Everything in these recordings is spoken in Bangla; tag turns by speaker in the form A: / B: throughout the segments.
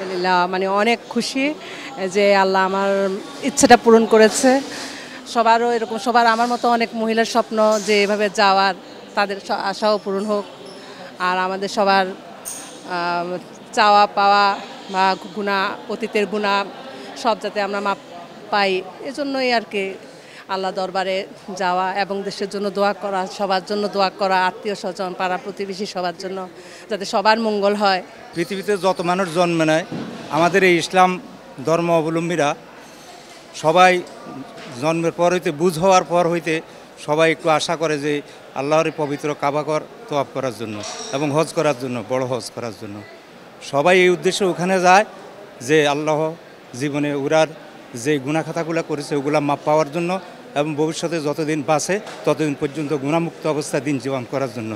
A: আলহামদুলিল্লাহ, মানে অনেক খুশি যে আল্লাহ আমার ইচ্ছাটা পূরণ করেছে। সবারও এরকম, সবার আমার মতো অনেক মহিলার স্বপ্ন যে এভাবে যাওয়ার, তাদের আশাও পূরণ হোক। আর আমাদের সবার আহ, চাওয়া পাওয়া বা গুণা, অতীতের গুণা সব যাতে আমরা মাপ পাই, এজন্যই আর কি আল্লাহ দরবারে যাওয়া এবং দেশের জন্য দোয়া করা, সবার জন্য দোয়া করা, আত্মীয় স্বজন, পাড়া প্রতিবেশী সবার জন্য, যাতে সবার মঙ্গল হয়।
B: পৃথিবীতে যত মানুষ জন্ম নেয়, আমাদের এই ইসলাম ধর্ম অবলম্বীরা সবাই জন্মের পর হইতে, বুঝ হওয়ার পর হইতে সবাই একটু আশা করে যে আল্লাহর এই পবিত্র কাবাঘর তোয়াফ করার জন্য এবং হজ করার জন্য, বড় হজ করার জন্য সবাই এই উদ্দেশ্যে ওখানে যায় যে আল্লাহ জীবনে ওরার যে গুনাখাতাগুলো করেছে ওগুলা মাপ পাওয়ার জন্য এবং ভবিষ্যতে যতদিন বাঁচে ততদিন পর্যন্ত গুণামুক্ত অবস্থায় দিন জীবন করার জন্য।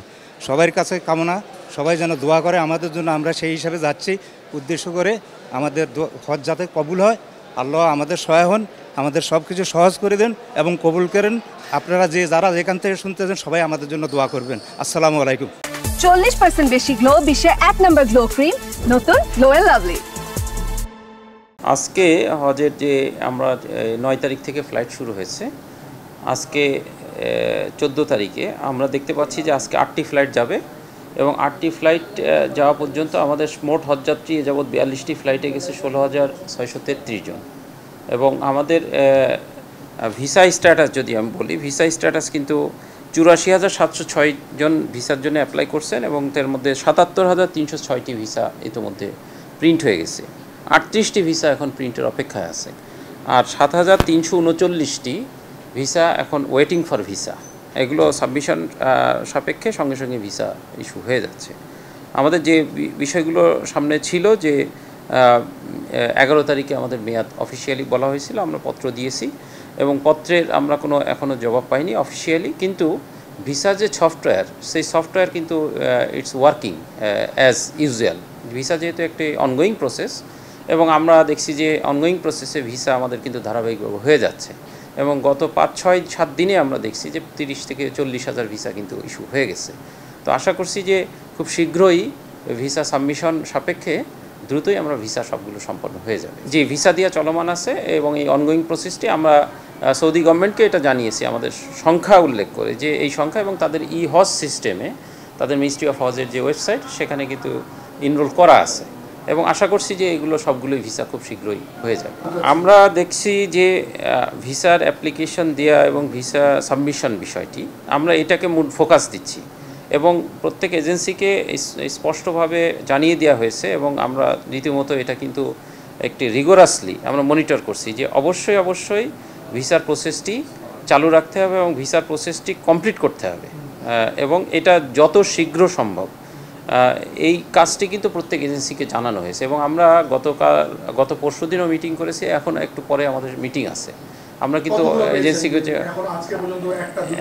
B: সবার কাছে কামনা, সবাই যেন দোয়া করে আমাদের জন্য। আমরা সেই হিসাবে যাচ্ছি উদ্দেশ্য করে, আমাদের হজ যাতে কবুল হয়, আল্লাহ আমাদের সহায় হন, আমাদের সব কিছু সহজ করে দেন এবং কবুল করেন। আপনারা যারা এখান থেকে শুনতেছেন সবাই আমাদের জন্য দোয়া করবেন। আসসালামু আলাইকুম।
C: 40% বেশি গ্লো, বিশ্বের 1 নম্বর গ্লো ক্রিম, নতুন গ্লো এন্ড লাভলি।
D: আজকে হজের যে আমরা 9 তারিখ থেকে ফ্লাইট শুরু হয়েছে, আজকে 14 তারিখে আমরা দেখতে পাচ্ছি যে আজকে 8টি ফ্লাইট যাবে এবং 8টি ফ্লাইট যাওয়া পর্যন্ত আমাদের মোট হজযাত্রী এ যাবৎ 42টি ফ্লাইটে গেছে 16,633 জন। এবং আমাদের ভিসা স্ট্যাটাস যদি আমি বলি, ভিসা স্ট্যাটাস কিন্তু 84,706 জন ভিসার জন্য অ্যাপ্লাই করছেন এবং তার মধ্যে 77,306টি ভিসা ইতিমধ্যে প্রিন্ট হয়ে গেছে। 38টি ভিসা এখন প্রিন্টের অপেক্ষায় আছে, আর 7,339টি ভিসা এখন ওয়েটিং ফর ভিসা। এগুলো সাবমিশন সাপেক্ষে সঙ্গে সঙ্গে ভিসা ইস্যু হয়ে যাচ্ছে। আমাদের যে বিষয়গুলো সামনে ছিল যে 11 তারিখে আমাদের মেয়াদ অফিসিয়ালি বলা হয়েছিল, আমরা পত্র দিয়েছি এবং পত্রের আমরা এখনও জবাব পাইনি অফিসিয়ালি, কিন্তু ভিসা যে সফটওয়্যার, সেই সফটওয়্যার কিন্তু it's working as usual. Visa যেহেতু একটি অনগোয়িং প্রসেস এবং আমরা দেখছি যে অনগোয়িং প্রসেসে ভিসা আমাদের কিন্তু ধারাবাহিকভাবে হয়ে যাচ্ছে এবং গত 5-6-7 দিনে আমরা দেখছি যে 30 থেকে 40 হাজার ভিসা কিন্তু ইস্যু হয়ে গেছে। তো আশা করছি যে খুব শীঘ্রই ভিসা সাবমিশন সাপেক্ষে দ্রুতই আমরা ভিসা সবগুলো সম্পন্ন হয়ে যাবে। যে ভিসা দেওয়া চলমান আছে এবং এই অনগোয়িং প্রসেসটি আমরা সৌদি গভর্নমেন্টকে এটা জানিয়েছি আমাদের সংখ্যা উল্লেখ করে, যে এই সংখ্যা এবং তাদের হজ সিস্টেমে, তাদের মিনিস্ট্রি অফ হজের যে ওয়েবসাইট সেখানে কিন্তু ইনরোল করা আছে এবং আশা করছি যে এগুলো সবগুলোই ভিসা খুব শীঘ্রই হয়ে যাবে। আমরা দেখছি যে ভিসার অ্যাপ্লিকেশন দেওয়া এবং ভিসা সাবমিশন বিষয়টি আমরা এটাকে মূল ফোকাস দিচ্ছি এবং প্রত্যেক এজেন্সিকে স্পষ্টভাবে জানিয়ে দেওয়া হয়েছে এবং আমরা রীতিমতো এটা কিন্তু একটি রিগোরাসলি আমরা মনিটর করছি যে অবশ্যই ভিসার প্রসেসটি চালু রাখতে হবে এবং ভিসার প্রসেসটি কমপ্লিট করতে হবে এবং এটা যত শীঘ্র সম্ভব। এই কাজটি কিন্তু প্রত্যেক এজেন্সিকে জানানো হয়েছে এবং আমরা গত পরশুদিনও মিটিং করেছি, এখন একটু পরে আমাদের মিটিং আছে। আমরা কিন্তু এজেন্সিকে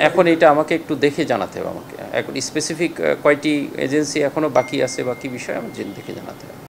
D: এখন এটা আমাকে একটু দেখে জানাতে হবে, আমাকে এখন স্পেসিফিক কয়টি এজেন্সি এখনও বাকি আছে, বাকি বিষয় আমাকে দেখে জানাতে হবে।